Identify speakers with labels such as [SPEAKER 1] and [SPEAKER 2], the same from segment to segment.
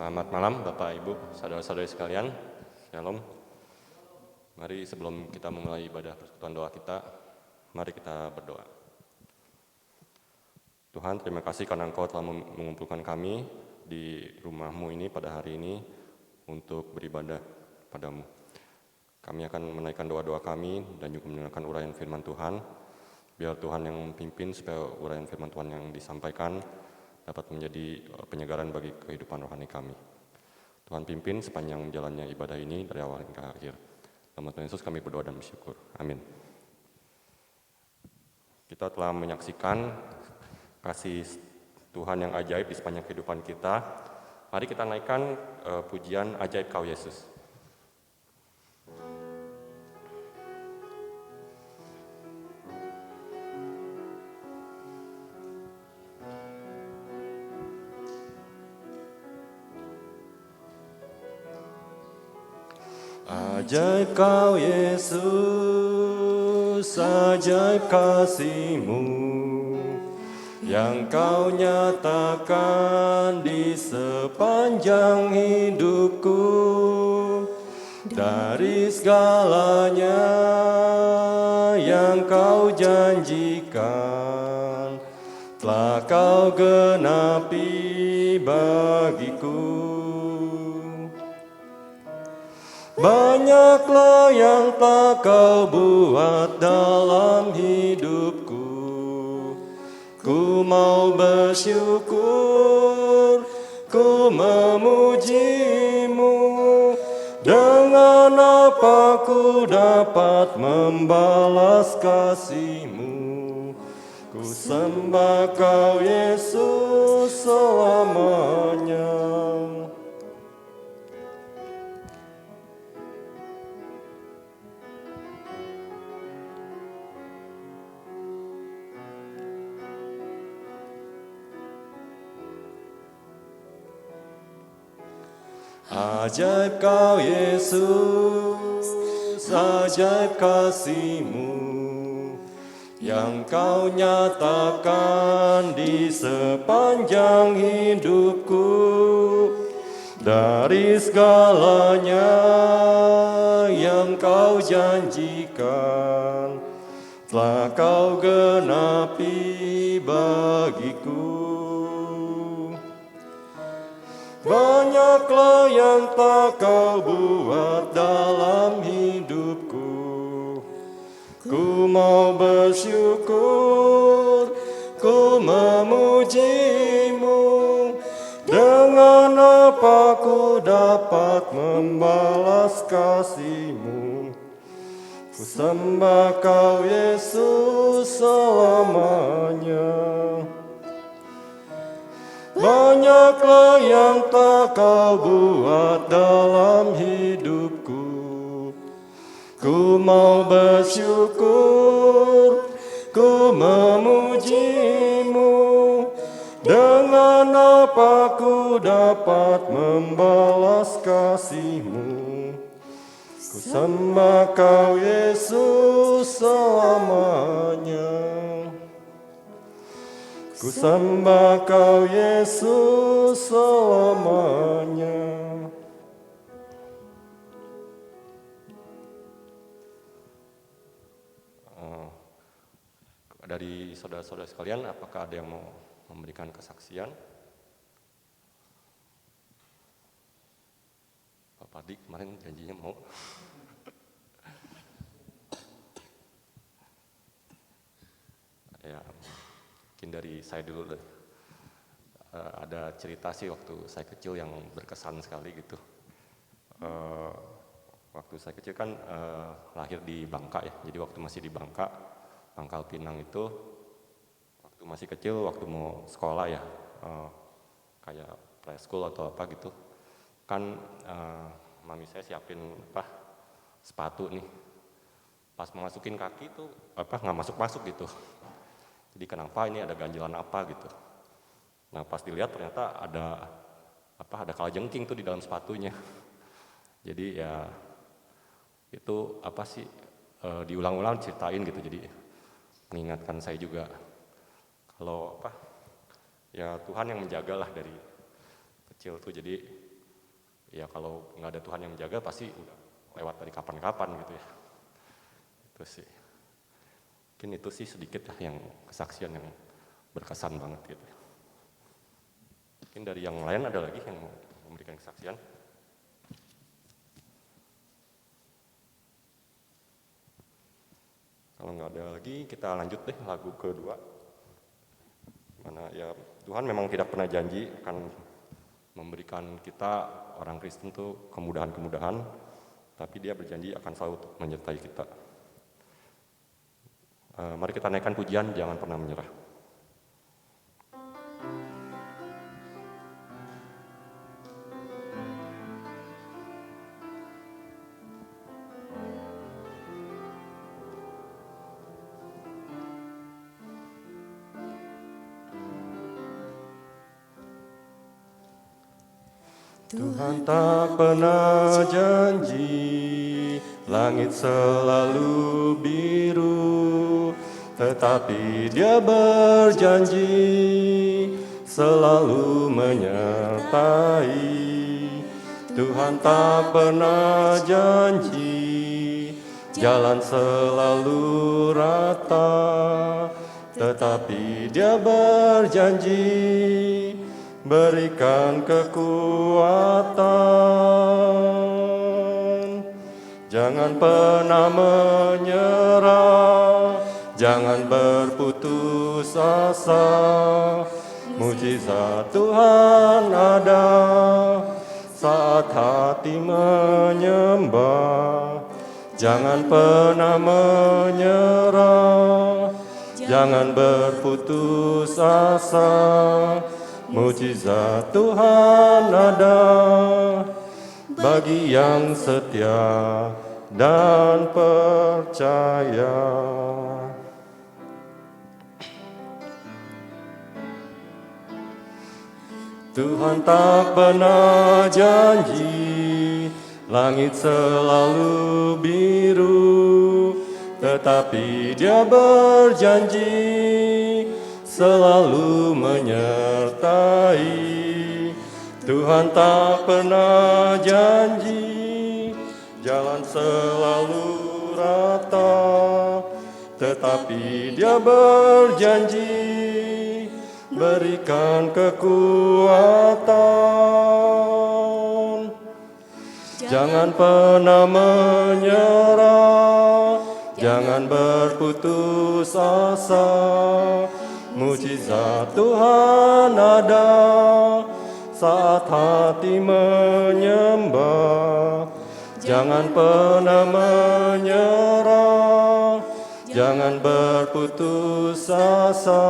[SPEAKER 1] Selamat malam Bapak Ibu, saudara-saudari sekalian. Shalom. Mari sebelum kita memulai ibadah persekutuan doa kita, mari kita berdoa. Tuhan, terima kasih karena Engkau telah mengumpulkan kami di rumah-Mu ini pada hari ini untuk beribadah padamu. Kami akan menaikkan doa-doa kami dan juga mendengarkan uraian firman Tuhan. Biar Tuhan yang memimpin supaya uraian firman Tuhan yang disampaikan dapat menjadi penyegaran bagi kehidupan rohani kami. Tuhan pimpin sepanjang jalannya ibadah ini dari awal hingga akhir. Dalam Tuhan Yesus kami berdoa dan bersyukur. Amin. Kita telah menyaksikan kasih Tuhan yang ajaib di sepanjang kehidupan kita. Mari kita naikkan pujian Ajaib Kau Yesus. Ajaib Kau Yesus, ajaib kasih-Mu yang Kau nyatakan di sepanjang hidupku. Dari segalanya yang Kau janjikan telah Kau genapi bagiku. Banyaklah yang telah Kau buat dalam hidupku. Ku mau bersyukur, ku memuji-Mu. Dengan apa ku dapat membalas kasih-Mu? Ku sembah Kau Yesus selamanya. Ajaib Kau Yesus, ajaib kasih-Mu yang Kau nyatakan di sepanjang hidupku. Dari segalanya yang Kau janjikan telah Kau genapi bagiku. Banyaklah yang tak Kau buat dalam hidupku. Ku mau bersyukur, ku memuji-Mu. Dengan apa ku dapat membalas kasih-Mu? Ku sembah Kau Yesus selamanya. Banyaklah yang tak Kau buat dalam hidupku. Ku mau bersyukur, ku memuji-Mu. Dengan apa ku dapat membalas kasih-Mu? Ku sembah Kau Yesus selamanya. Ku sembah Kau Yesus selamanya. Dari saudara-saudara sekalian, apakah ada yang mau memberikan kesaksian? Pak Padi kemarin janjinya mau. Ya, mungkin dari saya dulu deh. Ada cerita sih waktu saya kecil yang berkesan sekali gitu. Waktu saya kecil kan lahir di Bangka ya, jadi waktu masih di Bangka, Pangkal Pinang itu, waktu masih kecil, waktu mau sekolah ya, kayak preschool atau apa gitu, kan mami saya siapin sepatu nih, pas masukin kaki tuh nggak masuk gitu. Jadi kenapa ini ada ganjilan apa gitu. Nah pas dilihat ternyata ada kalajengking tuh di dalam sepatunya. Jadi ya itu diulang-ulang ceritain gitu, jadi mengingatkan saya juga kalau ya Tuhan yang menjagalah dari kecil tuh. Jadi ya kalau nggak ada Tuhan yang menjaga pasti udah lewat dari kapan-kapan gitu ya. Itu sih. Mungkin itu sih sedikit ya yang kesaksian yang berkesan banget gitu. Mungkin dari yang lain ada lagi yang mau memberikan kesaksian. Kalau nggak ada lagi, kita lanjut deh lagu kedua. Mana ya Tuhan memang tidak pernah janji akan memberikan kita orang Kristen tuh kemudahan-kemudahan, tapi Dia berjanji akan selalu menyertai kita. Mari kita naikkan pujian, jangan pernah menyerah. Tuhan tak pernah janji langit selalu biru, tetapi Dia berjanji selalu menyertai. Tuhan tak pernah janji jalan selalu rata, tetapi Dia berjanji berikan kekuatan. Jangan pernah menyerah, jangan berputus asa. Mujizat Tuhan ada saat hati menyembah. Jangan pernah menyerah, jangan berputus asa. Mujizat Tuhan ada bagi yang setia dan percaya. Tuhan tak pernah janji langit selalu biru, tetapi Dia berjanji selalu menyertai. Tuhan tak pernah janji jalan selalu rata, tetapi Dia berjanji berikan kekuatan. Jangan pernah menyerah, jangan berputus asa. Mujizat Tuhan ada saat hati menyembah. Jangan pernah menyerah, jangan berputus asa.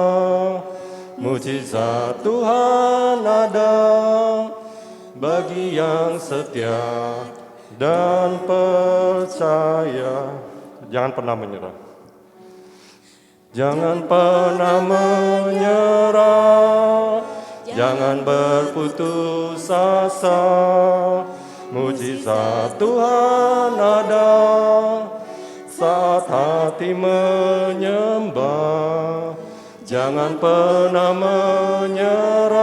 [SPEAKER 1] Mujizat Tuhan ada bagi yang setia dan percaya. Jangan pernah menyerah. Jangan pernah menyerah, jangan berputus asa. Mujizat Tuhan ada saat hati menyembah. Jangan pernah menyerah,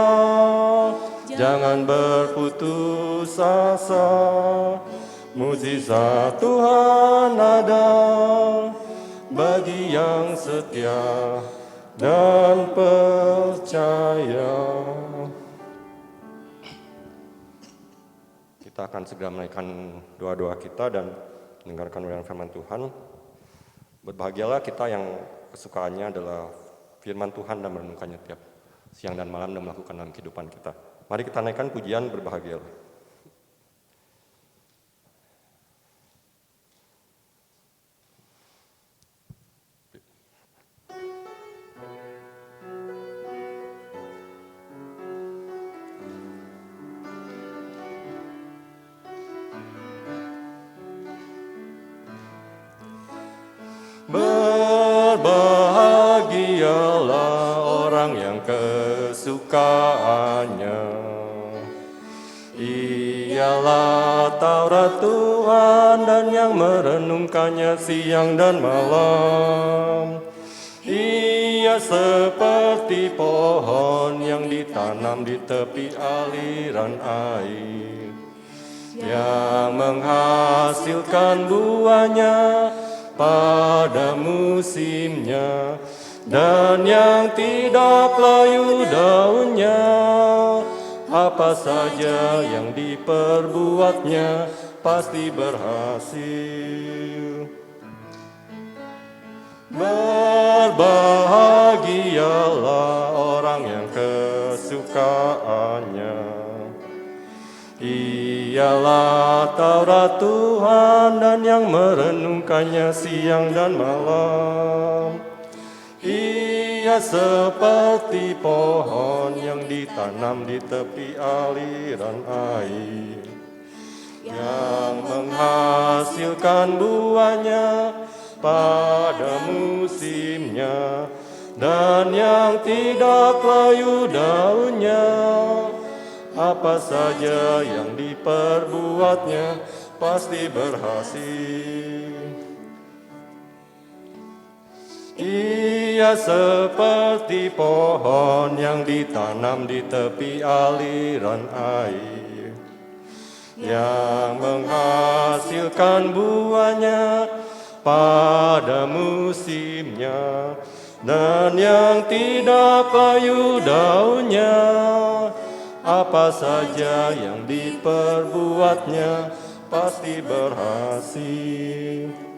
[SPEAKER 1] jangan berputus asa. Mujizat Tuhan ada bagi yang setia dan percaya. Kita akan segera menaikkan doa-doa kita dan mendengarkan ulayan firman Tuhan. Berbahagialah kita yang kesukaannya adalah firman Tuhan dan merenungkannya tiap siang dan malam dan melakukan dalam kehidupan kita. Mari kita naikkan pujian berbahagialah. Berbahagialah orang yang kesukaannya ialah Taurat Tuhan dan yang merenungkannya siang dan malam. Ia seperti pohon yang ditanam di tepi aliran air. yang menghasilkan buahnya pada musimnya, dan yang tidak layu daunnya. Apa saja yang diperbuatnya pasti berhasil. Berbahagialah orang yang kesukaannya ialah Taurat Tuhan, dan yang merenungkannya siang dan malam. Ia seperti pohon yang ditanam di tepi aliran air, yang menghasilkan buahnya pada musimnya, dan yang tidak layu daunnya. Apa saja yang diperbuatnya pasti berhasil. Ia seperti pohon yang ditanam di tepi aliran air, yang menghasilkan buahnya pada musimnya, dan yang tidak layu daunnya. Apa saja yang diperbuatnya pasti berhasil.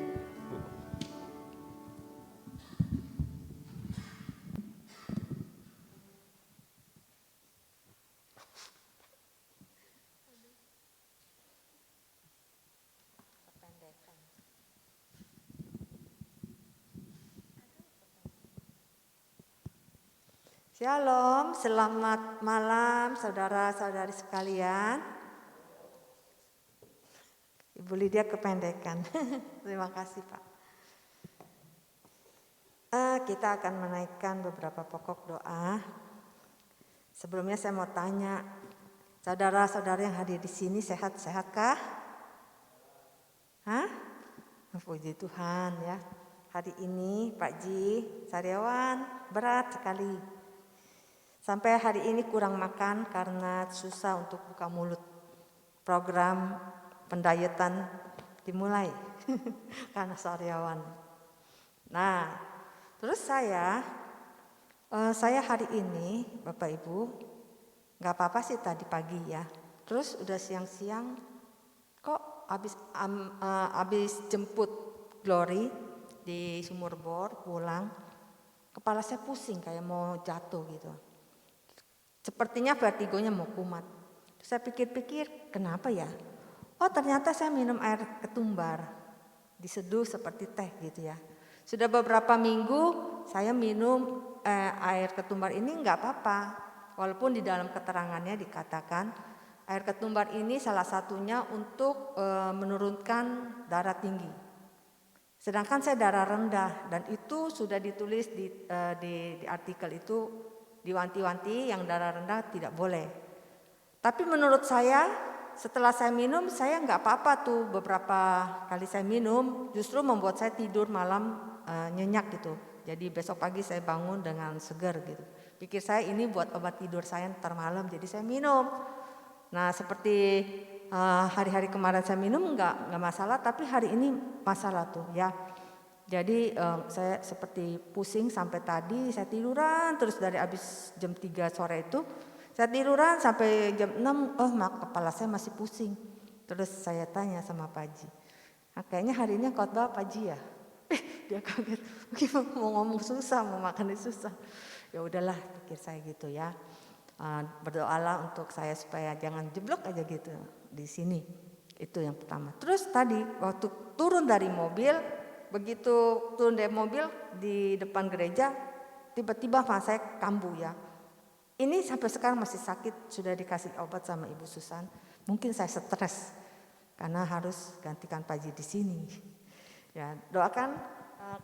[SPEAKER 2] Shalom, selamat malam saudara-saudari sekalian. Ibu Lydia kependekan. Terima kasih Pak. Kita akan menaikkan beberapa pokok doa. Sebelumnya saya mau tanya, saudara-saudara yang hadir di sini sehat-sehatkah? Hah? Puji Tuhan ya. Hari ini Pak Ji, Saryawan berat sekali. Sampai hari ini kurang makan karena susah untuk buka mulut. Program pendayetan dimulai karena Saryawan. Nah, terus saya hari ini Bapak Ibu, nggak apa-apa sih tadi pagi ya. Terus udah siang-siang kok habis jemput Glory di Sumur Bor pulang, kepala saya pusing kayak mau jatuh gitu. Sepertinya vertigonya mau kumat. Saya pikir-pikir, kenapa ya? Oh ternyata saya minum air ketumbar, diseduh seperti teh gitu ya. Sudah beberapa minggu saya minum air ketumbar ini nggak apa-apa. Walaupun di dalam keterangannya dikatakan air ketumbar ini salah satunya untuk menurunkan darah tinggi. Sedangkan saya darah rendah dan itu sudah ditulis di artikel itu, diwanti-wanti yang darah rendah tidak boleh. Tapi menurut saya setelah saya minum saya nggak apa-apa tuh, beberapa kali saya minum justru membuat saya tidur malam nyenyak gitu. Jadi besok pagi saya bangun dengan segar gitu. Pikir saya ini buat obat tidur saya ntar malam, jadi saya minum. Nah seperti hari-hari kemarin saya minum nggak masalah, tapi hari ini masalah tuh ya. Jadi saya seperti pusing sampai tadi saya tiduran terus dari habis jam 3 sore itu saya tiduran sampai jam 6, kepala saya masih pusing. Terus saya tanya sama Pak Ji, kayaknya hari ini khotbah Pak Ji ya? Dia kaget, gimana mau ngomong susah, mau makan susah. Ya udahlah pikir saya gitu ya. Berdoalah untuk saya supaya jangan jeblok aja gitu di sini. Itu yang pertama. Terus tadi waktu turun dari mobil, begitu turun dari mobil di depan gereja, tiba-tiba saya kambuh ya. Ini sampai sekarang masih sakit, sudah dikasih obat sama Ibu Susan. Mungkin saya stres karena harus gantikan Pak Ji di sini. Ya, doakan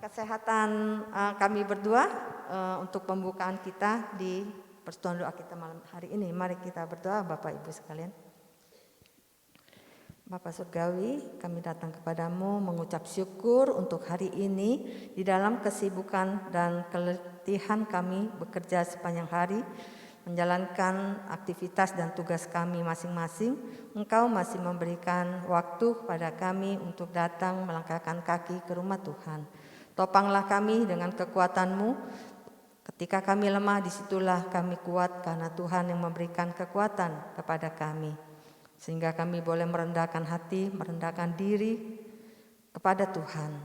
[SPEAKER 2] kesehatan kami berdua untuk pembukaan kita di pertemuan doa kita malam hari ini. Mari kita berdoa Bapak Ibu sekalian. Bapa Surgawi, kami datang kepadamu mengucap syukur untuk hari ini di dalam kesibukan dan keletihan kami bekerja sepanjang hari. menjalankan aktivitas dan tugas kami masing-masing, Engkau masih memberikan waktu kepada kami untuk datang melangkahkan kaki ke rumah Tuhan. Topanglah kami dengan kekuatan-Mu. Ketika kami lemah, disitulah kami kuat karena Tuhan yang memberikan kekuatan kepada kami. Sehingga kami boleh merendahkan hati, merendahkan diri kepada Tuhan.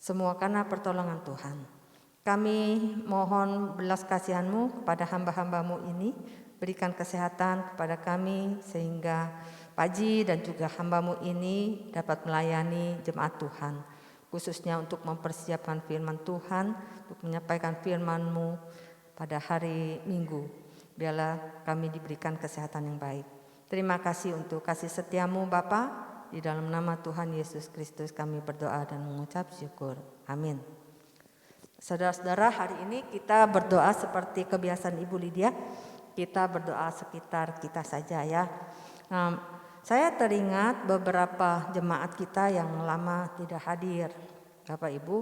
[SPEAKER 2] Semua karena pertolongan Tuhan. Kami mohon belas kasihan-Mu kepada hamba-hamba-Mu ini. Berikan kesehatan kepada kami sehingga Pak Ji dan juga hamba-Mu ini dapat melayani jemaat Tuhan. Khususnya untuk mempersiapkan firman Tuhan, untuk menyampaikan firman-Mu pada hari Minggu. Biarlah kami diberikan kesehatan yang baik. Terima kasih untuk kasih setia-Mu Bapa. Di dalam nama Tuhan Yesus Kristus kami berdoa dan mengucap syukur. Amin. Saudara-saudara, hari ini kita berdoa seperti kebiasaan Ibu Lydia. Kita berdoa sekitar kita saja ya. Saya teringat beberapa jemaat kita yang lama tidak hadir. Bapak Ibu,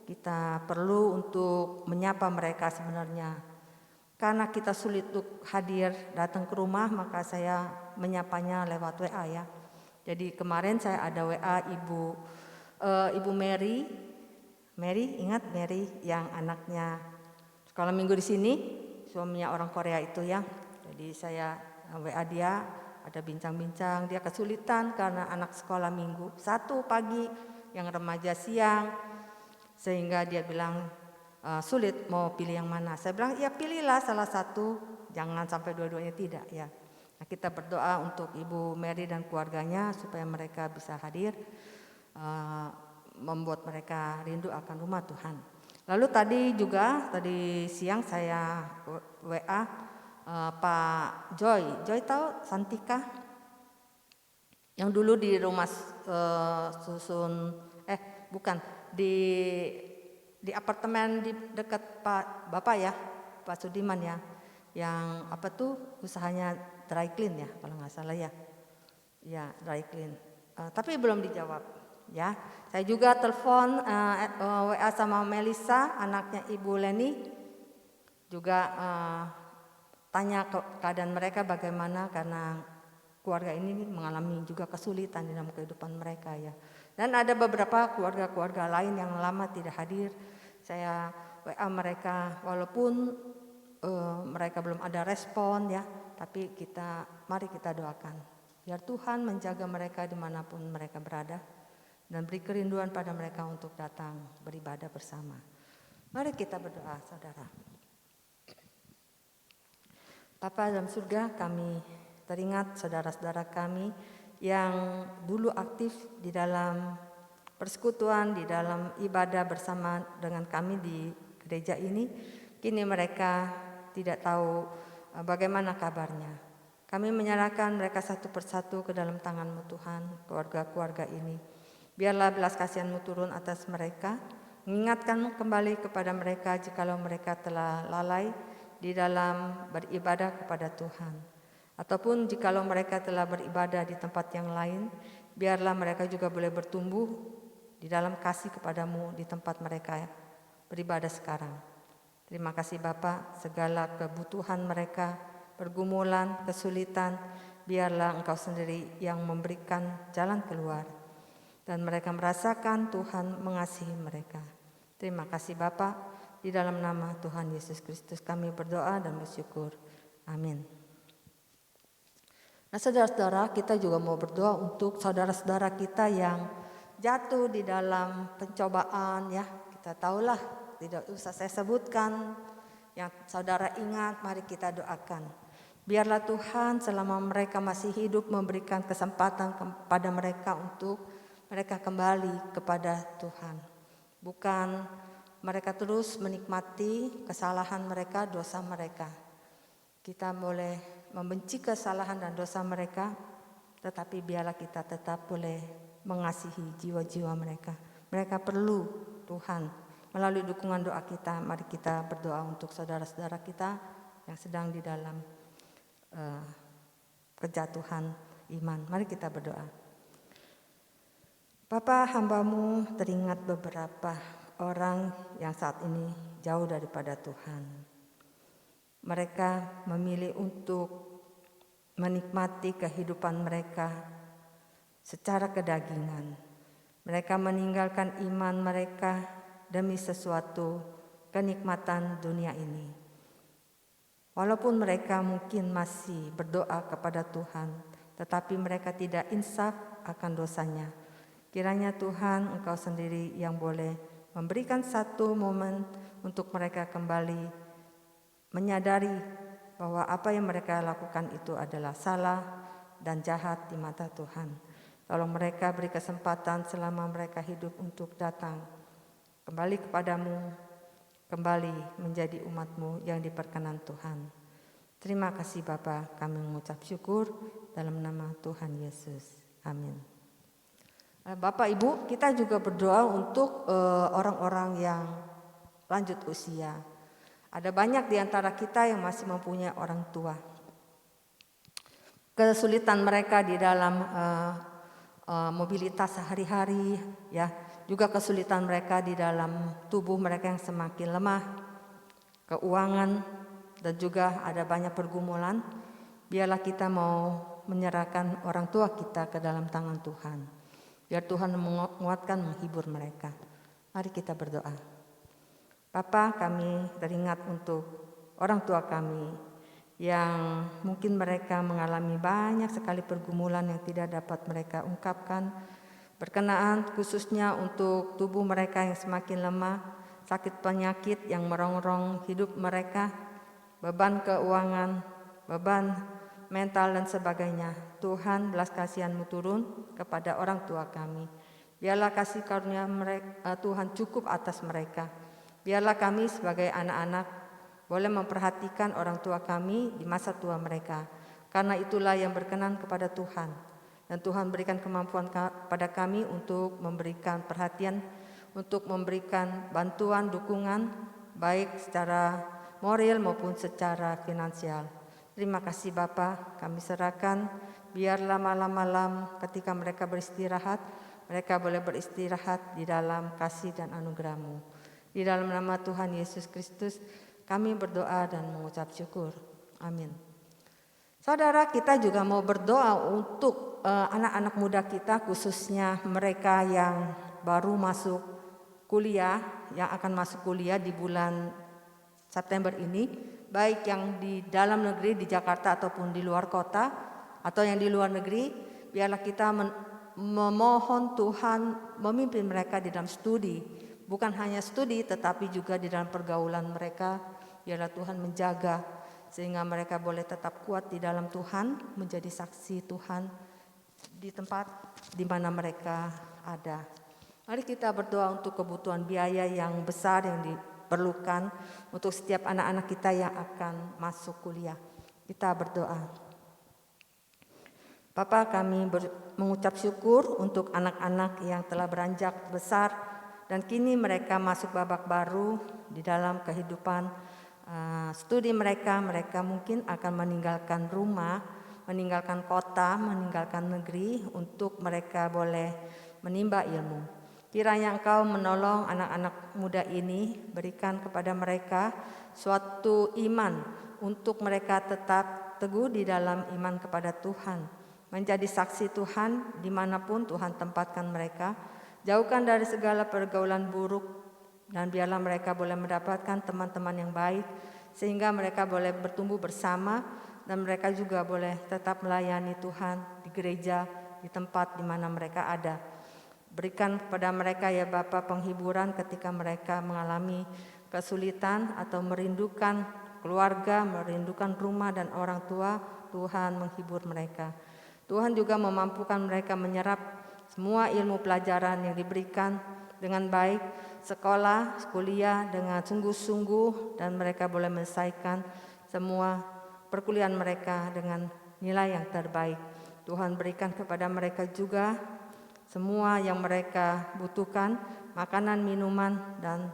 [SPEAKER 2] kita perlu untuk menyapa mereka sebenarnya. Karena kita sulit untuk hadir datang ke rumah, maka saya menyapanya lewat WA ya. Jadi kemarin saya ada WA Ibu Mary, ingat Mary yang anaknya sekolah minggu di sini, suaminya orang Korea itu ya. Jadi saya WA dia, ada bincang-bincang, dia kesulitan karena anak sekolah minggu, satu pagi, yang remaja siang, sehingga dia bilang sulit mau pilih yang mana. Saya bilang ya pilihlah salah satu, jangan sampai dua-duanya tidak ya. Nah, kita berdoa untuk Ibu Mary dan keluarganya supaya mereka bisa hadir, membuat mereka rindu akan rumah Tuhan. Lalu tadi siang saya WA Pak Joy tahu Santika? Yang dulu di rumah di apartemen di dekat Bapak ya, Pak Sudiman ya. Yang usahanya dry clean ya kalau nggak salah ya. Ya, dry clean. Tapi belum dijawab. Ya, saya juga telepon WA sama Melissa, anaknya Ibu Leni, juga tanya keadaan mereka bagaimana karena keluarga ini mengalami juga kesulitan dalam kehidupan mereka ya. Dan ada beberapa keluarga-keluarga lain yang lama tidak hadir. Saya WA mereka walaupun mereka belum ada respon ya, tapi mari kita doakan biar Tuhan menjaga mereka dimanapun mereka berada. Dan beri kerinduan pada mereka untuk datang beribadah bersama. Mari kita berdoa, saudara. Bapa dalam surga, kami teringat saudara-saudara kami yang dulu aktif di dalam persekutuan, di dalam ibadah bersama dengan kami di gereja ini. Kini mereka tidak tahu bagaimana kabarnya. Kami menyerahkan mereka satu persatu ke dalam tangan-Mu Tuhan, keluarga-keluarga ini. Biarlah belas kasihan-Mu turun atas mereka, mengingatkan kembali kepada mereka jikalau mereka telah lalai di dalam beribadah kepada Tuhan. Ataupun jikalau mereka telah beribadah di tempat yang lain, biarlah mereka juga boleh bertumbuh di dalam kasih kepada-Mu di tempat mereka beribadah sekarang. Terima kasih Bapa, segala kebutuhan mereka, pergumulan, kesulitan, biarlah Engkau sendiri yang memberikan jalan keluar. Dan mereka merasakan Tuhan mengasihi mereka. Terima kasih Bapa, di dalam nama Tuhan Yesus Kristus kami berdoa dan bersyukur. Amin. Nah saudara-saudara, kita juga mau berdoa untuk saudara-saudara kita yang jatuh di dalam pencobaan ya. Kita tahulah, tidak usah saya sebutkan. Yang saudara ingat, mari kita doakan. Biarlah Tuhan selama mereka masih hidup memberikan kesempatan kepada mereka untuk mereka kembali kepada Tuhan. Bukan mereka terus menikmati kesalahan mereka, dosa mereka. Kita boleh membenci kesalahan dan dosa mereka, tetapi biarlah kita tetap boleh mengasihi jiwa-jiwa mereka. Mereka perlu Tuhan. Melalui dukungan doa kita, mari kita berdoa untuk saudara-saudara kita yang sedang di dalam kejatuhan iman. Mari kita berdoa. Bapa, hamba-Mu teringat beberapa orang yang saat ini jauh daripada Tuhan. Mereka memilih untuk menikmati kehidupan mereka secara kedagingan. Mereka meninggalkan iman mereka demi sesuatu kenikmatan dunia ini. Walaupun mereka mungkin masih berdoa kepada Tuhan, tetapi mereka tidak insaf akan dosanya. Kiranya Tuhan, Engkau sendiri yang boleh memberikan satu momen untuk mereka kembali menyadari bahwa apa yang mereka lakukan itu adalah salah dan jahat di mata Tuhan. Tolong mereka beri kesempatan selama mereka hidup untuk datang kembali kepadamu, kembali menjadi umat-Mu yang diperkenan Tuhan. Terima kasih Bapa, kami mengucap syukur dalam nama Tuhan Yesus. Amin. Bapak Ibu, kita juga berdoa untuk orang-orang yang lanjut usia. Ada banyak di antara kita yang masih mempunyai orang tua. Kesulitan mereka di dalam mobilitas sehari-hari, ya, juga kesulitan mereka di dalam tubuh mereka yang semakin lemah, keuangan, dan juga ada banyak pergumulan. Biarlah kita mau menyerahkan orang tua kita ke dalam tangan Tuhan. Biar Tuhan menguatkan, menghibur mereka. Mari kita berdoa. Bapa, kami teringat untuk orang tua kami yang mungkin mereka mengalami banyak sekali pergumulan yang tidak dapat mereka ungkapkan. Berkenaan khususnya untuk tubuh mereka yang semakin lemah, sakit penyakit yang merongrong hidup mereka, beban keuangan, beban mental dan sebagainya. Tuhan, belas kasihan-Mu turun kepada orang tua kami. Biarlah kasih karunia Tuhan cukup atas mereka. Biarlah kami sebagai anak-anak boleh memperhatikan orang tua kami di masa tua mereka. Karena itulah yang berkenan kepada Tuhan. Dan Tuhan berikan kemampuan pada kami untuk memberikan perhatian, untuk memberikan bantuan, dukungan, baik secara moral maupun secara finansial. Terima kasih Bapa, kami serahkan. Biarlah malam-malam ketika mereka beristirahat, mereka boleh beristirahat di dalam kasih dan anugerah-Mu. Di dalam nama Tuhan Yesus Kristus kami berdoa dan mengucap syukur. Amin. Saudara, kita juga mau berdoa untuk anak-anak muda kita, khususnya mereka yang baru masuk kuliah, yang akan masuk kuliah di bulan September ini, baik yang di dalam negeri di Jakarta ataupun di luar kota atau yang di luar negeri. Biarlah kita memohon Tuhan memimpin mereka di dalam studi. Bukan hanya studi tetapi juga di dalam pergaulan mereka. Biarlah Tuhan menjaga sehingga mereka boleh tetap kuat di dalam Tuhan, menjadi saksi Tuhan di tempat di mana mereka ada. Mari kita berdoa untuk kebutuhan biaya yang besar yang diperlukan untuk setiap anak-anak kita yang akan masuk kuliah. Kita berdoa. Bapa, kami mengucap syukur untuk anak-anak yang telah beranjak besar dan kini mereka masuk babak baru di dalam kehidupan studi mereka. Mereka mungkin akan meninggalkan rumah, meninggalkan kota, meninggalkan negeri untuk mereka boleh menimba ilmu. Kiranya Engkau menolong anak-anak muda ini, berikan kepada mereka suatu iman untuk mereka tetap teguh di dalam iman kepada Tuhan, menjadi saksi Tuhan dimanapun Tuhan tempatkan mereka. Jauhkan dari segala pergaulan buruk dan biarlah mereka boleh mendapatkan teman-teman yang baik sehingga mereka boleh bertumbuh bersama dan mereka juga boleh tetap melayani Tuhan di gereja, di tempat di mana mereka ada. Berikan kepada mereka ya Bapa penghiburan ketika mereka mengalami kesulitan atau merindukan keluarga, merindukan rumah dan orang tua. Tuhan menghibur mereka. Tuhan juga memampukan mereka menyerap semua ilmu pelajaran yang diberikan dengan baik, sekolah, kuliah dengan sungguh-sungguh dan mereka boleh menyelesaikan semua perkuliahan mereka dengan nilai yang terbaik. Tuhan berikan kepada mereka juga semua yang mereka butuhkan, makanan, minuman, dan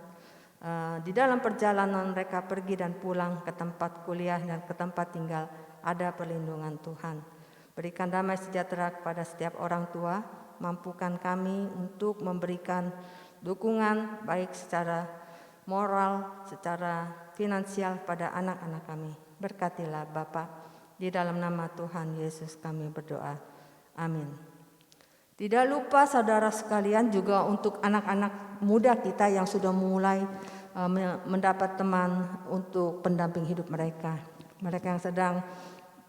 [SPEAKER 2] di dalam perjalanan mereka pergi dan pulang ke tempat kuliah dan ke tempat tinggal ada perlindungan Tuhan. Berikan damai sejahtera kepada setiap orang tua. Mampukan kami untuk memberikan dukungan baik secara moral, secara finansial pada anak-anak kami. Berkatilah Bapa, di dalam nama Tuhan Yesus kami berdoa. Amin. Tidak lupa saudara sekalian juga untuk anak-anak muda kita yang sudah mulai mendapat teman untuk pendamping hidup mereka. Mereka yang sedang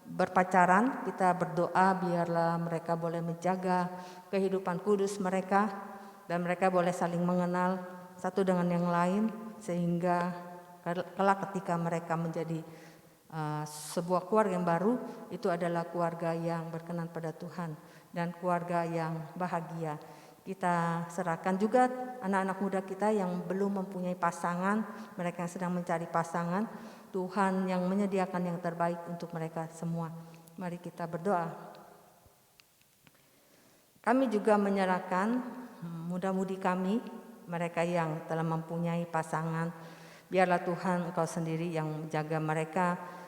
[SPEAKER 2] berpacaran, kita berdoa biarlah mereka boleh menjaga kehidupan kudus mereka dan mereka boleh saling mengenal satu dengan yang lain sehingga kelak ketika mereka menjadi sebuah keluarga yang baru, itu adalah keluarga yang berkenan pada Tuhan dan keluarga yang bahagia. Kita serahkan juga anak-anak muda kita yang belum mempunyai pasangan, mereka yang sedang mencari pasangan, Tuhan yang menyediakan yang terbaik untuk mereka semua. Mari kita berdoa. Kami juga menyerahkan muda-mudi kami, mereka yang telah mempunyai pasangan, biarlah Tuhan Engkau sendiri yang menjaga mereka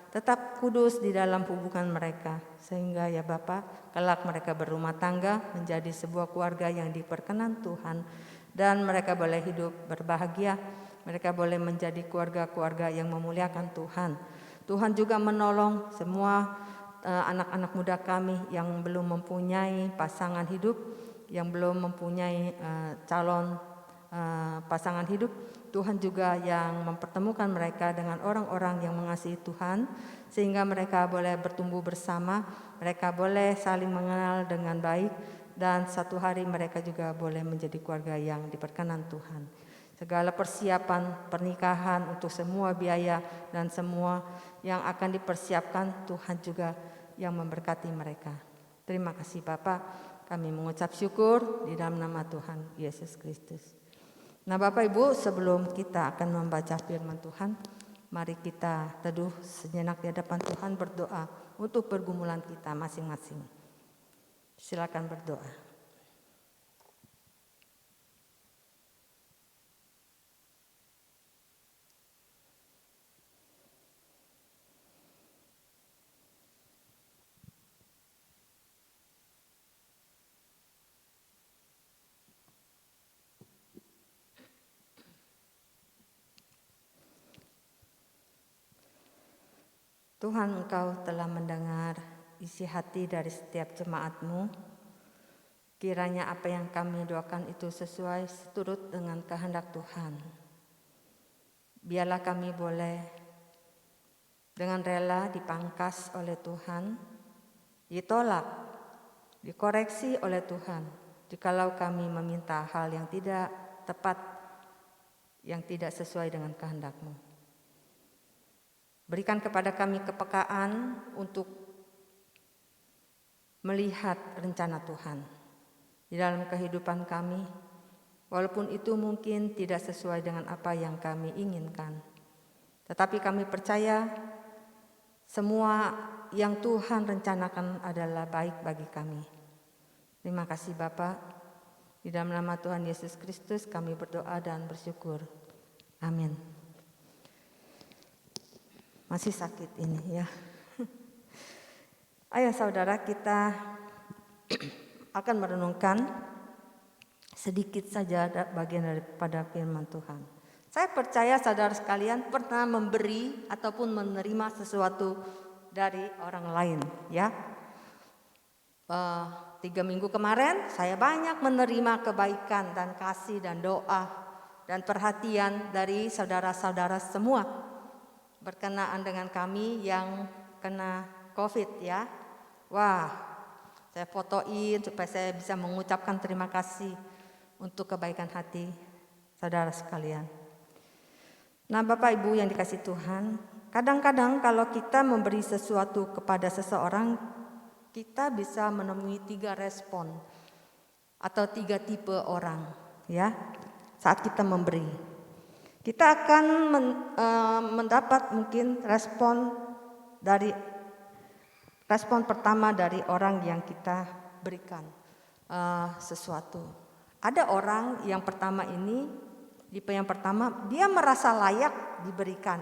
[SPEAKER 2] tetap kudus di dalam hubungan mereka, sehingga ya Bapa, kelak mereka berumah tangga menjadi sebuah keluarga yang diperkenan Tuhan dan mereka boleh hidup berbahagia, mereka boleh menjadi keluarga-keluarga yang memuliakan Tuhan. Tuhan juga menolong semua anak-anak muda kami yang belum mempunyai pasangan hidup, yang belum mempunyai calon pasangan hidup. Tuhan juga yang mempertemukan mereka dengan orang-orang yang mengasihi Tuhan sehingga mereka boleh bertumbuh bersama, mereka boleh saling mengenal dengan baik dan satu hari mereka juga boleh menjadi keluarga yang diperkenan Tuhan. Segala persiapan pernikahan untuk semua biaya dan semua yang akan dipersiapkan, Tuhan juga yang memberkati mereka. Terima kasih Bapak, kami mengucap syukur di dalam nama Tuhan Yesus Kristus. Nah Bapak Ibu, sebelum kita akan membaca firman Tuhan, mari kita teduh sejenak di hadapan Tuhan, berdoa untuk pergumulan kita masing-masing. Silakan berdoa. Tuhan, Engkau telah mendengar isi hati dari setiap jemaat-Mu. Kiranya apa yang kami doakan itu sesuai seturut dengan kehendak Tuhan. Biarlah kami boleh dengan rela dipangkas oleh Tuhan, ditolak, dikoreksi oleh Tuhan, jikalau kami meminta hal yang tidak tepat, yang tidak sesuai dengan kehendak-Mu. Berikan kepada kami kepekaan untuk melihat rencana Tuhan di dalam kehidupan kami, walaupun itu mungkin tidak sesuai dengan apa yang kami inginkan. Tetapi kami percaya semua yang Tuhan rencanakan adalah baik bagi kami. Terima kasih Bapa. Di dalam nama Tuhan Yesus Kristus kami berdoa dan bersyukur. Amin. Masih sakit ini ya. Ayo saudara, kita akan merenungkan sedikit saja bagian daripada firman Tuhan. Saya percaya saudara sekalian pernah memberi ataupun menerima sesuatu dari orang lain ya. 3 minggu kemarin saya banyak menerima kebaikan dan kasih dan doa dan perhatian dari saudara-saudara semua berkenaan dengan kami yang kena COVID ya. Wah, saya fotoin supaya saya bisa mengucapkan terima kasih untuk kebaikan hati saudara sekalian. Nah Bapak Ibu yang dikasihi Tuhan, kadang-kadang kalau kita memberi sesuatu kepada seseorang, kita bisa menemui 3 respon atau 3 tipe orang ya saat kita memberi. Kita akan mendapat mungkin respon pertama dari orang yang kita berikan sesuatu. Ada orang yang pertama ini, tipe yang pertama, dia merasa layak diberikan.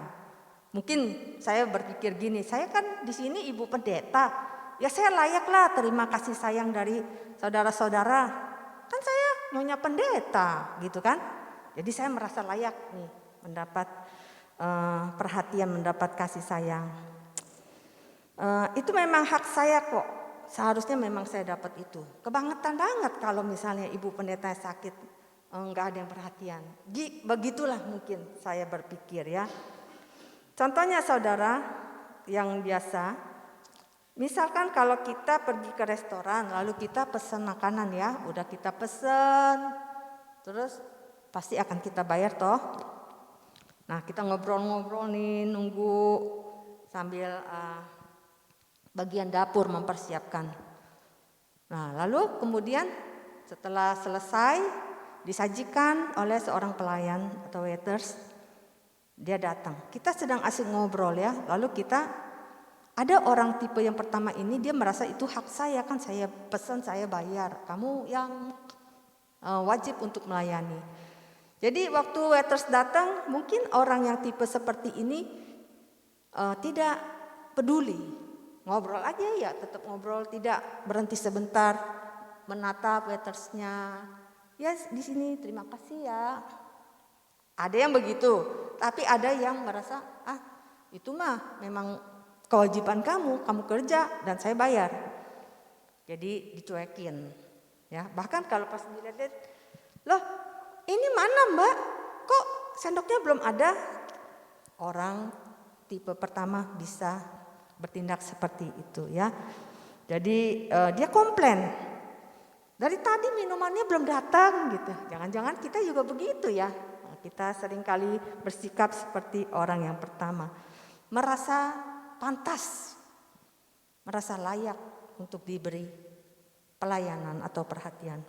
[SPEAKER 2] Mungkin saya berpikir gini, saya kan di sini ibu pendeta, ya saya layaklah terima kasih sayang dari saudara-saudara. Kan saya nyonya pendeta gitu kan. Jadi saya merasa layak nih mendapat perhatian, mendapat kasih sayang. Itu memang hak saya kok. Seharusnya memang saya dapat itu. Kebangetan banget kalau misalnya ibu pendeta sakit, nggak ada yang perhatian. Begitulah mungkin saya berpikir ya. Contohnya saudara yang biasa, misalkan kalau kita pergi ke restoran lalu kita pesan makanan ya, udah kita pesen, terus pasti akan kita bayar toh. Nah kita ngobrol-ngobrol nih, nunggu sambil bagian dapur mempersiapkan. Nah lalu kemudian setelah selesai disajikan oleh seorang pelayan atau waiters, dia datang. Kita sedang asik ngobrol ya, lalu kita ada orang tipe yang pertama ini, dia merasa itu hak saya, kan saya pesan, saya bayar, kamu yang wajib untuk melayani. Jadi waktu waiters datang, mungkin orang yang tipe seperti ini tidak peduli. Ngobrol aja ya, tetap ngobrol, tidak berhenti sebentar menatap waitersnya. Ya di sini terima kasih ya. Ada yang begitu, tapi ada yang merasa itu mah memang kewajiban kamu kerja dan saya bayar. Jadi dicuekin. Ya, bahkan kalau pas dilihat, loh ini mana mbak? Kok sendoknya belum ada? Orang tipe pertama bisa bertindak seperti itu ya. Jadi dia komplain. Dari tadi minumannya belum datang gitu. Jangan-jangan kita juga begitu ya. Kita seringkali bersikap seperti orang yang pertama. Merasa pantas. Merasa layak untuk diberi pelayanan atau perhatian.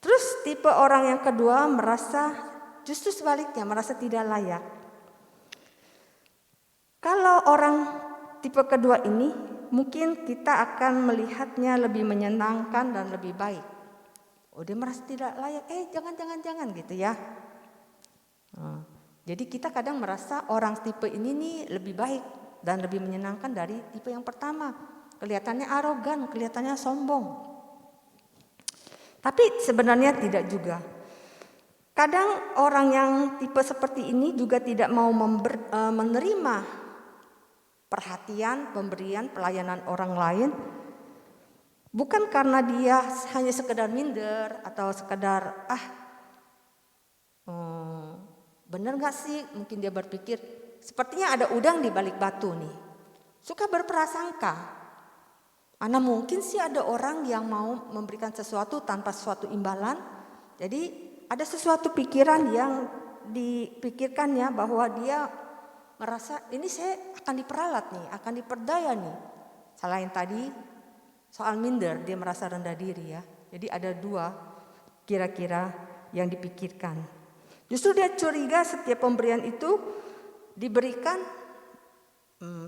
[SPEAKER 2] Terus tipe orang yang kedua merasa justru sebaliknya, merasa tidak layak. Kalau orang tipe kedua ini mungkin kita akan melihatnya lebih menyenangkan dan lebih baik. Oh dia merasa tidak layak, jangan gitu ya. Jadi kita kadang merasa orang tipe ini nih lebih baik dan lebih menyenangkan dari tipe yang pertama. Kelihatannya arogan, kelihatannya sombong. Tapi sebenarnya tidak juga. Kadang orang yang tipe seperti ini juga tidak mau menerima perhatian, pemberian, pelayanan orang lain. Bukan karena dia hanya sekedar minder atau sekedar bener gak sih? Mungkin dia berpikir sepertinya ada udang di balik batu nih. Suka berprasangka. Mana mungkin sih ada orang yang mau memberikan sesuatu tanpa suatu imbalan. Jadi ada sesuatu pikiran yang dipikirkannya bahwa dia merasa ini saya akan diperalat nih, akan diperdaya nih. Selain tadi soal minder, dia merasa rendah diri ya. Jadi ada dua kira-kira yang dipikirkan. Justru dia curiga setiap pemberian itu diberikan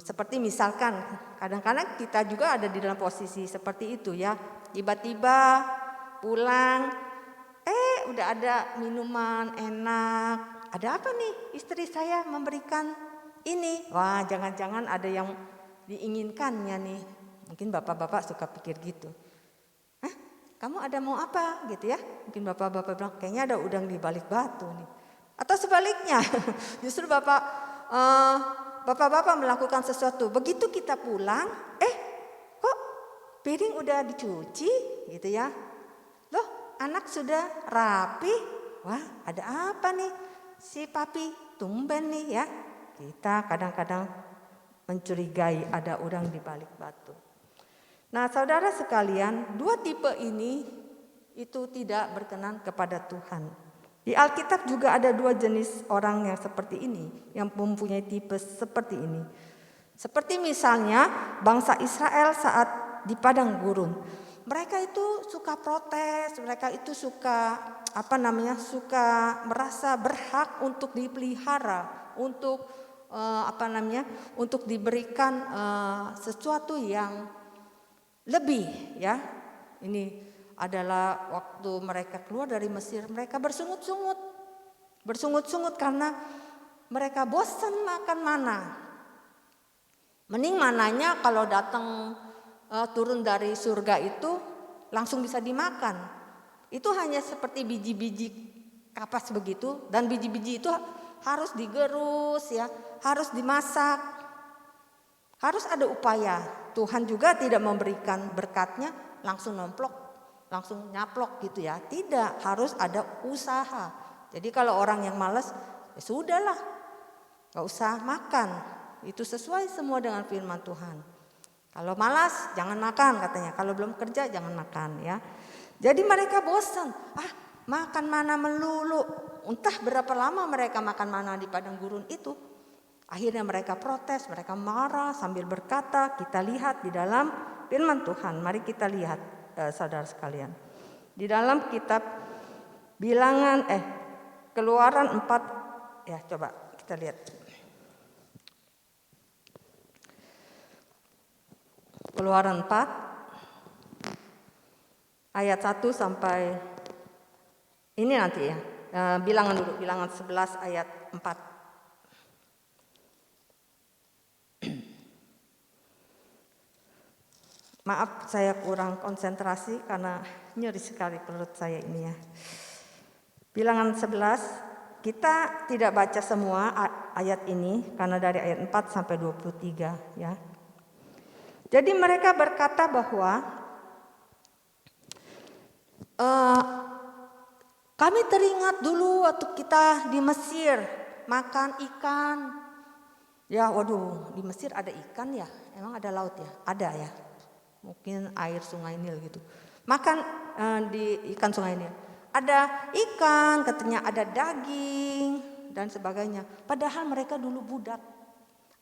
[SPEAKER 2] seperti misalkan kadang-kadang kita juga ada di dalam posisi seperti itu ya. Tiba-tiba pulang, udah ada minuman enak. Ada apa nih? Istri saya memberikan ini. Wah, jangan-jangan ada yang diinginkannya nih. Mungkin bapak-bapak suka pikir gitu. Kamu ada mau apa gitu ya? Mungkin bapak-bapak bilang kayaknya ada udang di balik batu nih. Atau sebaliknya, justru bapak-bapak melakukan sesuatu. Begitu kita pulang, kok piring udah dicuci gitu ya? Loh, anak sudah rapi. Wah, ada apa nih? Si papi tumben nih ya. Kita kadang-kadang mencurigai ada udang di balik batu. Nah, saudara sekalian, dua tipe ini itu tidak berkenan kepada Tuhan. Di Alkitab juga ada dua jenis orang yang seperti ini, yang mempunyai tipe seperti ini. Seperti misalnya bangsa Israel saat di padang gurun. Mereka itu suka protes, mereka itu suka suka merasa berhak untuk dipelihara, untuk untuk diberikan sesuatu yang lebih ya. Ini adalah waktu mereka keluar dari Mesir, mereka bersungut-sungut karena mereka bosan makan mana. Mending mananya kalau datang turun dari surga itu langsung bisa dimakan. Itu hanya seperti biji-biji kapas begitu, dan biji-biji itu harus digerus ya, harus dimasak. Harus ada upaya. Tuhan juga tidak memberikan berkatnya langsung nomplok, langsung nyaplok gitu ya. Tidak, harus ada usaha. Jadi kalau orang yang malas, ya sudahlah, gak usah makan. Itu sesuai semua dengan firman Tuhan. Kalau malas, jangan makan katanya. Kalau belum kerja, jangan makan ya. Jadi mereka bosan. Makan mana melulu. Entah berapa lama mereka makan mana di padang gurun itu. Akhirnya mereka protes, mereka marah sambil berkata, kita lihat di dalam firman Tuhan. Mari kita lihat saudara sekalian. Di dalam kitab Bilangan Keluaran 4, ya coba kita lihat. Keluaran 4 ayat 1 sampai ini nanti ya. Bilangan dulu, Bilangan 11 ayat 4. Maaf saya kurang konsentrasi karena nyeri sekali perut saya ini ya. Bilangan 11, kita tidak baca semua ayat ini karena dari ayat 4 sampai 23 ya. Jadi mereka berkata bahwa kami teringat dulu waktu kita di Mesir makan ikan. Ya waduh, di Mesir ada ikan ya? Emang ada laut ya? Ada ya. Mungkin air sungai Nil gitu. Makan di ikan sungai Nil. Ada ikan, katanya ada daging dan sebagainya. Padahal mereka dulu budak.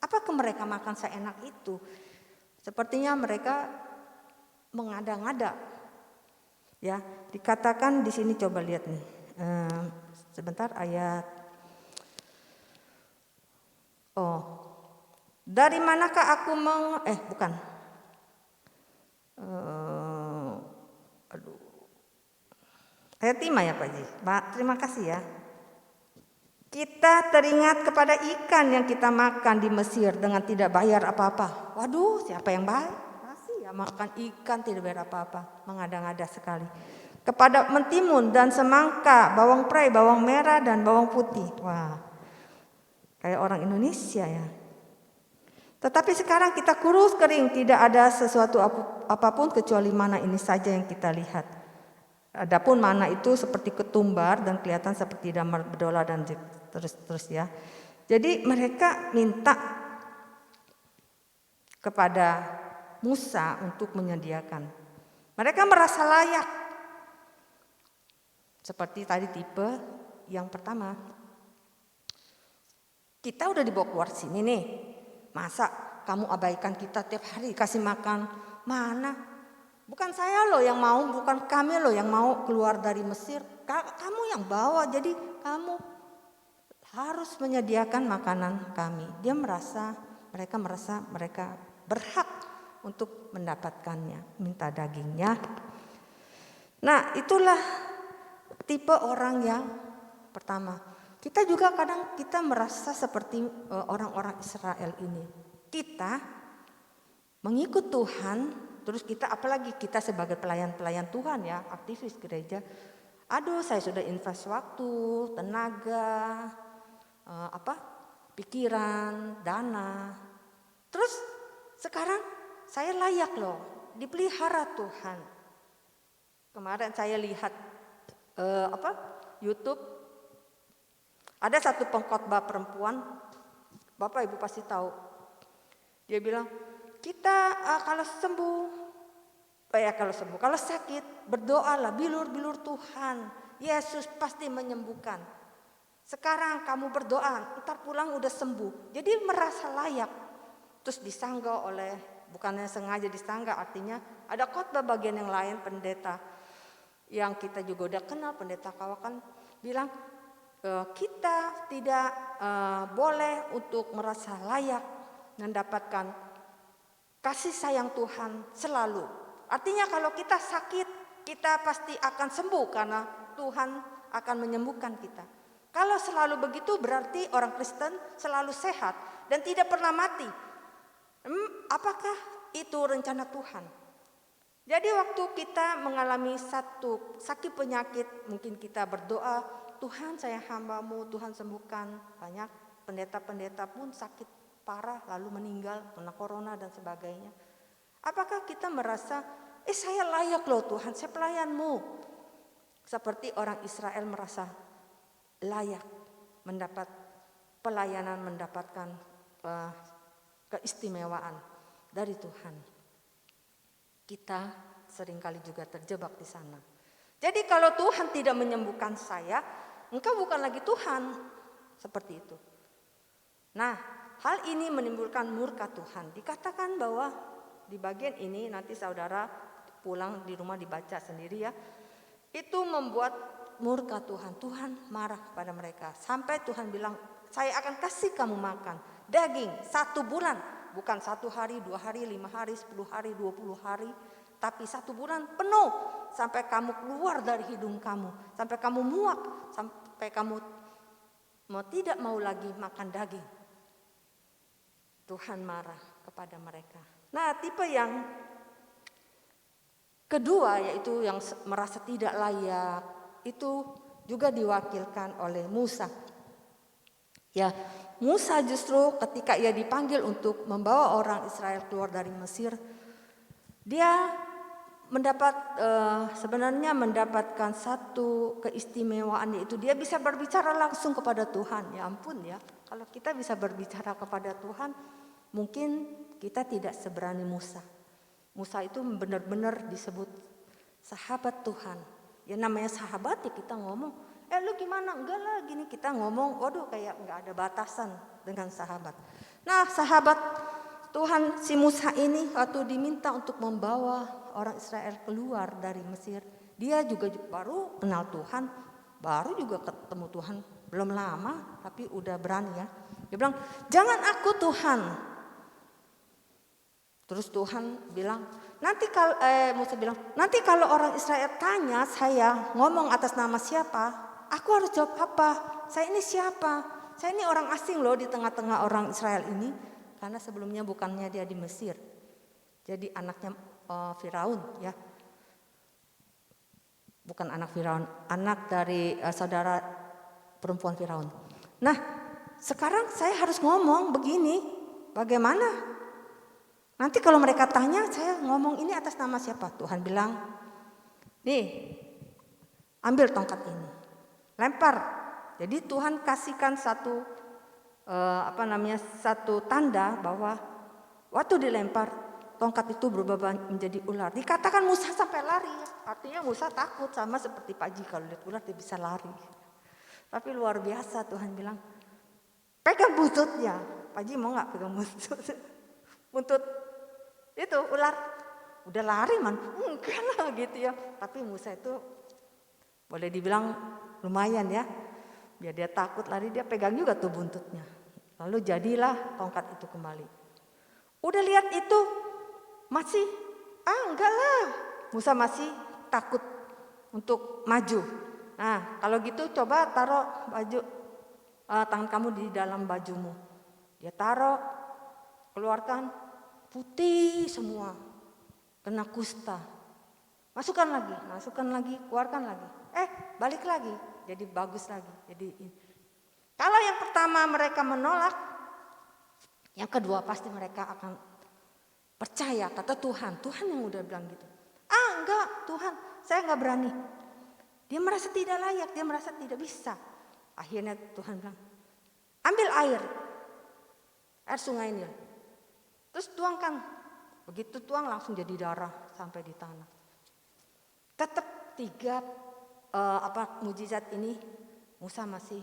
[SPEAKER 2] Apakah mereka makan seenak itu? Sepertinya mereka mengada-ngada. Ya, dikatakan di sini coba lihat nih. Sebentar ayat. Dari manakah aku bukan. Ayat 5 ya Pak Ji. Terima kasih ya. Kita teringat kepada ikan yang kita makan di Mesir dengan tidak bayar apa-apa. Waduh, siapa yang bayar? Masih ya makan ikan tidak bayar apa-apa. Mengada-ngada sekali. Kepada mentimun dan semangka, bawang prei, bawang merah dan bawang putih. Wah, kayak orang Indonesia ya. Tetapi sekarang kita kurus kering, tidak ada sesuatu apapun kecuali mana ini saja yang kita lihat. Adapun mana itu seperti ketumbar dan kelihatan seperti damar berdola dan terus ya. Jadi mereka minta kepada Musa untuk menyediakan. Mereka merasa layak. Seperti tadi tipe yang pertama. Kita udah dibawa keluar sini nih. Masa kamu abaikan kita tiap hari kasih makan? Mana? Bukan saya loh yang mau, bukan kami loh yang mau keluar dari Mesir. Kamu yang bawa, jadi kamu harus menyediakan makanan kami. Mereka merasa mereka berhak untuk mendapatkannya, minta dagingnya. Nah, itulah tipe orang yang pertama. Kita juga kadang kita merasa seperti orang-orang Israel ini. Kita mengikut Tuhan, terus kita apalagi kita sebagai pelayan-pelayan Tuhan ya, aktivis gereja. Aduh, saya sudah invest waktu, tenaga, pikiran, dana. Terus sekarang saya layak loh, dipelihara Tuhan. Kemarin saya lihat YouTube. Ada satu pengkhotbah perempuan, Bapak Ibu pasti tahu. Dia bilang, kita kalau sakit, berdoalah, bilur-bilur Tuhan. Yesus pasti menyembuhkan. Sekarang kamu berdoa, ntar pulang udah sembuh. Jadi merasa layak. Terus disanggah bukannya sengaja disanggah, artinya ada khotbah bagian yang lain, pendeta yang kita juga udah kenal, pendeta Kawakan bilang, kita tidak boleh untuk merasa layak mendapatkan kasih sayang Tuhan selalu. Artinya kalau kita sakit, kita pasti akan sembuh karena Tuhan akan menyembuhkan kita. Kalau selalu begitu berarti orang Kristen selalu sehat dan tidak pernah mati. Apakah itu rencana Tuhan? Jadi waktu kita mengalami satu sakit penyakit, mungkin kita berdoa, Tuhan saya hamba-Mu, Tuhan sembuhkan. Banyak pendeta-pendeta pun sakit parah lalu meninggal kena corona dan sebagainya. Apakah kita merasa, saya layak loh Tuhan, saya pelayan-Mu. Seperti orang Israel merasa layak mendapat pelayanan, mendapatkan keistimewaan dari Tuhan. Kita seringkali juga terjebak di sana. Jadi kalau Tuhan tidak menyembuhkan saya, engkau bukan lagi Tuhan. Seperti itu. Nah, hal ini menimbulkan murka Tuhan. Dikatakan bahwa di bagian ini nanti saudara pulang di rumah dibaca sendiri ya. Itu membuat murka Tuhan. Tuhan marah kepada mereka. Sampai Tuhan bilang, saya akan kasih kamu makan daging 1 bulan. Bukan 1 hari, 2 hari, 5 hari, 10 hari, 20 hari. Tapi 1 bulan penuh. Sampai kamu keluar dari hidung kamu. Sampai kamu muak. Sampai kamu tidak mau lagi makan daging. Tuhan marah kepada mereka. Nah, tipe yang kedua yaitu yang merasa tidak layak. Itu juga diwakilkan oleh Musa. Ya, Musa justru ketika ia dipanggil untuk membawa orang Israel keluar dari Mesir, dia sebenarnya mendapatkan satu keistimewaan, yaitu dia bisa berbicara langsung kepada Tuhan. Ya ampun ya, kalau kita bisa berbicara kepada Tuhan, mungkin kita tidak seberani Musa. Musa itu benar-benar disebut sahabat Tuhan. Ya namanya sahabat ya kita ngomong, lu gimana? Enggak lah gini, kita ngomong, waduh kayak enggak ada batasan dengan sahabat. Nah, sahabat Tuhan si Musa ini waktu diminta untuk membawa orang Israel keluar dari Mesir, dia juga baru kenal Tuhan, baru juga ketemu Tuhan, belum lama tapi udah berani ya. Dia bilang, "Jangan aku Tuhan." Terus Tuhan bilang, Musa bilang, "Nanti kalau orang Israel tanya saya ngomong atas nama siapa, aku harus jawab apa? Saya ini siapa? Saya ini orang asing loh di tengah-tengah orang Israel ini." Karena sebelumnya bukannya dia di Mesir. Jadi anaknya Firaun ya. Bukan anak Firaun, anak dari saudara perempuan Firaun. Nah, sekarang saya harus ngomong begini, bagaimana? Nanti kalau mereka tanya, saya ngomong ini atas nama siapa? Tuhan bilang, nih, ambil tongkat ini, lempar. Jadi Tuhan kasihkan satu tanda bahwa waktu dilempar tongkat itu berubah menjadi ular. Dikatakan Musa sampai lari. Artinya Musa takut, sama seperti Pak Ji kalau lihat ular dia bisa lari. Tapi luar biasa Tuhan bilang, pegang buntutnya. Pak Ji mau nggak pegang buntut? Buntut itu ular. Udah lari man, enggak lah gitu ya. Tapi Musa itu boleh dibilang lumayan ya. Biar dia takut lari, dia pegang juga tuh buntutnya. Lalu jadilah tongkat itu kembali. Udah lihat itu, masih, enggak lah. Musa masih takut untuk maju. Nah, kalau gitu coba taruh tangan kamu di dalam bajumu. Dia taruh, keluarkan, putih semua. Kena kusta. Masukkan lagi, keluarkan lagi. Balik lagi, jadi bagus lagi. Kalau yang pertama mereka menolak, yang kedua pasti mereka akan percaya kata Tuhan. Tuhan yang udah bilang gitu. Enggak Tuhan, saya enggak berani. Dia merasa tidak layak, dia merasa tidak bisa. Akhirnya Tuhan bilang, ambil air sungai Nil. Terus tuangkan. Begitu tuang langsung jadi darah sampai di tanah. Tetap 3 mujizat ini Musa masih,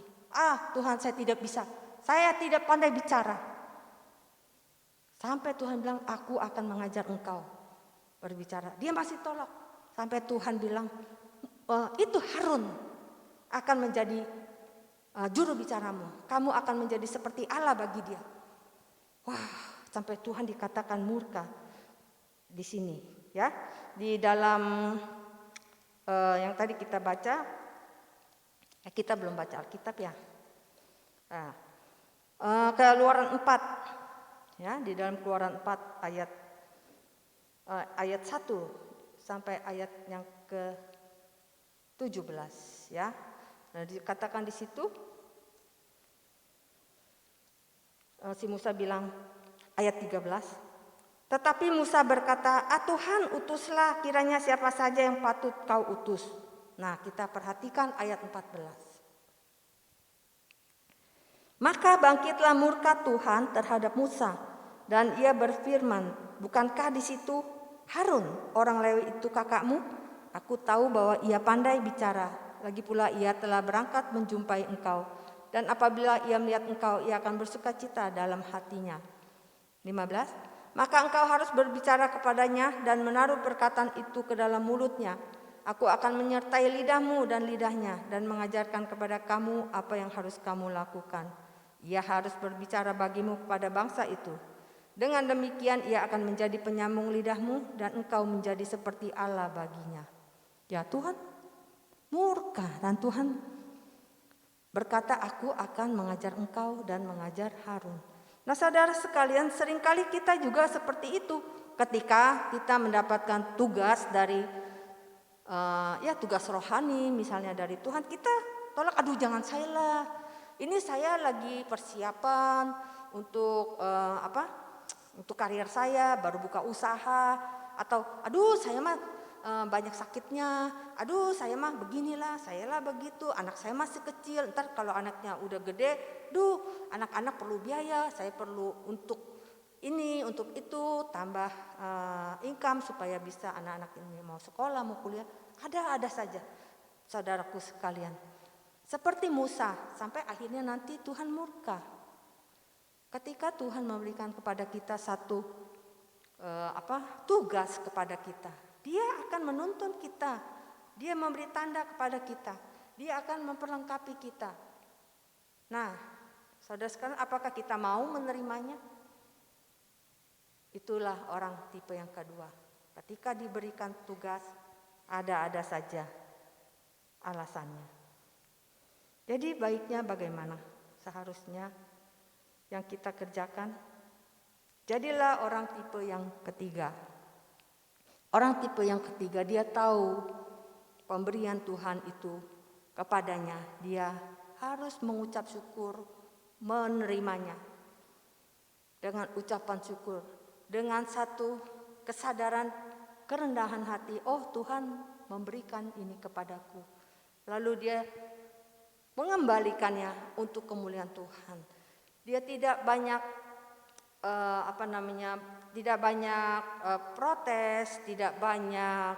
[SPEAKER 2] Tuhan saya tidak bisa. Saya tidak pandai bicara. Sampai Tuhan bilang, aku akan mengajar engkau berbicara. Dia masih tolak. Sampai Tuhan bilang, itu Harun akan menjadi juru bicaramu. Kamu akan menjadi seperti Allah bagi dia. Wah, sampai Tuhan dikatakan murka di sini. Ya, di dalam yang tadi kita baca, kita belum baca Alkitab ya. Nah, Keluaran 4, ya, di dalam Keluaran 4 ayat 1 sampai ayat yang ke-17 ya. Nah, dikatakan di situ, si Musa bilang, ayat 13, tetapi Musa berkata, Tuhan, utuslah kiranya siapa saja yang patut kau utus. Nah, kita perhatikan ayat 14. Maka bangkitlah murka Tuhan terhadap Musa, dan ia berfirman, bukankah di situ Harun, orang Lewi itu kakakmu? Aku tahu bahwa ia pandai bicara, lagi pula ia telah berangkat menjumpai engkau. Dan apabila ia melihat engkau, ia akan bersukacita dalam hatinya. 15. Maka engkau harus berbicara kepadanya dan menaruh perkataan itu ke dalam mulutnya. Aku akan menyertai lidahmu dan lidahnya dan mengajarkan kepada kamu apa yang harus kamu lakukan. Ia harus berbicara bagimu kepada bangsa itu. Dengan demikian ia akan menjadi penyambung lidahmu dan engkau menjadi seperti Allah baginya. Ya, Tuhan murka dan Tuhan berkata, aku akan mengajar engkau dan mengajar Harun. Nah, saudara sekalian, seringkali kita juga seperti itu. Ketika kita mendapatkan tugas dari tugas rohani misalnya dari Tuhan, kita tolak, aduh jangan saya lah. Ini saya lagi persiapan untuk untuk karier saya, baru buka usaha, atau aduh saya mah banyak sakitnya, aduh saya mah beginilah, saya lah begitu, anak saya masih kecil, ntar kalau anaknya udah gede, anak-anak perlu biaya, saya perlu untuk ini, untuk itu, tambah income supaya bisa anak-anak ini mau sekolah, mau kuliah, ada saja saudaraku sekalian. Seperti Musa, sampai akhirnya nanti Tuhan murka. Ketika Tuhan memberikan kepada kita satu tugas kepada kita, Dia akan menuntun kita, Dia memberi tanda kepada kita, Dia akan memperlengkapi kita. Nah, saudara sekalian, apakah kita mau menerimanya? Itulah orang tipe yang kedua. Ketika diberikan tugas, ada-ada saja alasannya. Jadi baiknya bagaimana seharusnya yang kita kerjakan? Jadilah orang tipe yang ketiga. Orang tipe yang ketiga, dia tahu pemberian Tuhan itu kepadanya. Dia harus mengucap syukur, menerimanya dengan ucapan syukur, dengan satu kesadaran kerendahan hati. Oh, Tuhan memberikan ini kepadaku. Lalu dia mengembalikannya untuk kemuliaan Tuhan. Dia tidak banyak tidak banyak protes, tidak banyak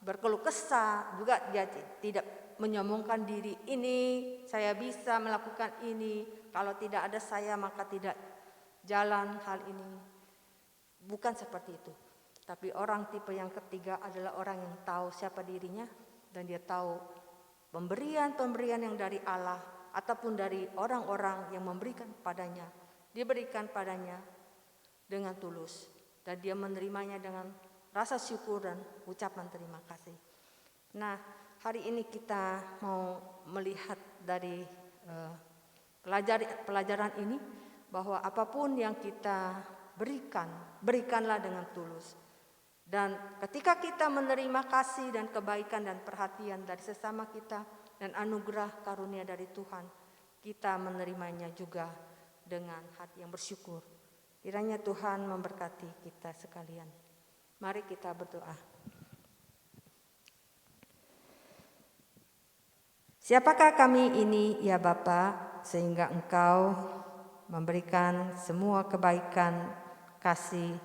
[SPEAKER 2] berkeluh kesah, juga dia tidak menyombongkan diri. Ini saya bisa melakukan ini, kalau tidak ada saya maka tidak jalan hal ini. Bukan seperti itu. Tapi orang tipe yang ketiga adalah orang yang tahu siapa dirinya dan dia tahu pemberian-pemberian yang dari Allah ataupun dari orang-orang yang memberikan padanya, dia berikan padanya dengan tulus dan dia menerimanya dengan rasa syukur dan ucapan terima kasih. Nah, hari ini kita mau melihat dari pelajaran ini bahwa apapun yang kita berikanlah dengan tulus. Dan ketika kita menerima kasih dan kebaikan dan perhatian dari sesama kita dan anugerah karunia dari Tuhan, kita menerimanya juga dengan hati yang bersyukur. Kiranya Tuhan memberkati kita sekalian. Mari kita berdoa. Siapakah kami ini ya Bapa, sehingga Engkau memberikan semua kebaikan, kasih,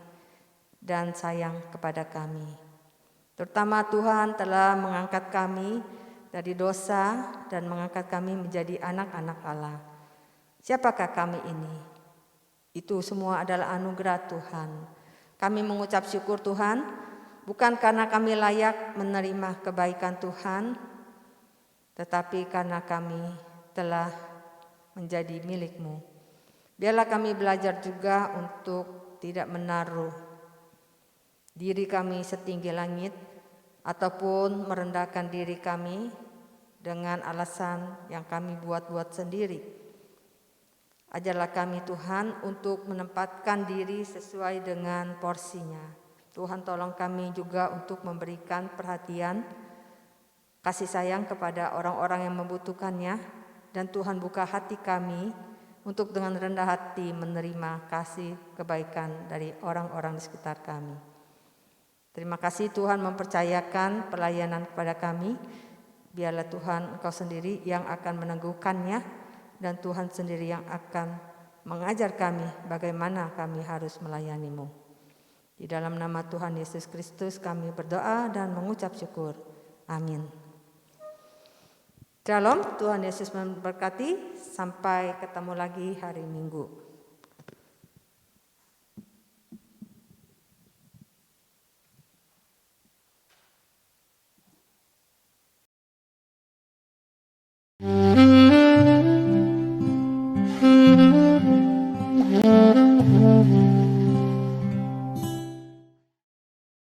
[SPEAKER 2] dan sayang kepada kami. Terutama Tuhan telah mengangkat kami dari dosa dan mengangkat kami menjadi anak-anak Allah. Siapakah kami ini? Itu semua adalah anugerah Tuhan. Kami mengucap syukur Tuhan, bukan karena kami layak menerima kebaikan Tuhan, tetapi karena kami telah menjadi milik-Mu. Biarlah kami belajar juga untuk tidak menaruh diri kami setinggi langit ataupun merendahkan diri kami dengan alasan yang kami buat-buat sendiri. Ajarlah kami Tuhan untuk menempatkan diri sesuai dengan porsinya. Tuhan tolong kami juga untuk memberikan perhatian kasih sayang kepada orang-orang yang membutuhkannya, dan Tuhan buka hati kami untuk dengan rendah hati menerima kasih kebaikan dari orang-orang di sekitar kami. Terima kasih Tuhan mempercayakan pelayanan kepada kami. Biarlah Tuhan Engkau sendiri yang akan meneguhkannya, dan Tuhan sendiri yang akan mengajar kami bagaimana kami harus melayani-Mu. Di dalam nama Tuhan Yesus Kristus kami berdoa dan mengucap syukur. Amin. Shalom, Tuhan Yesus memberkati. Sampai ketemu lagi hari Minggu.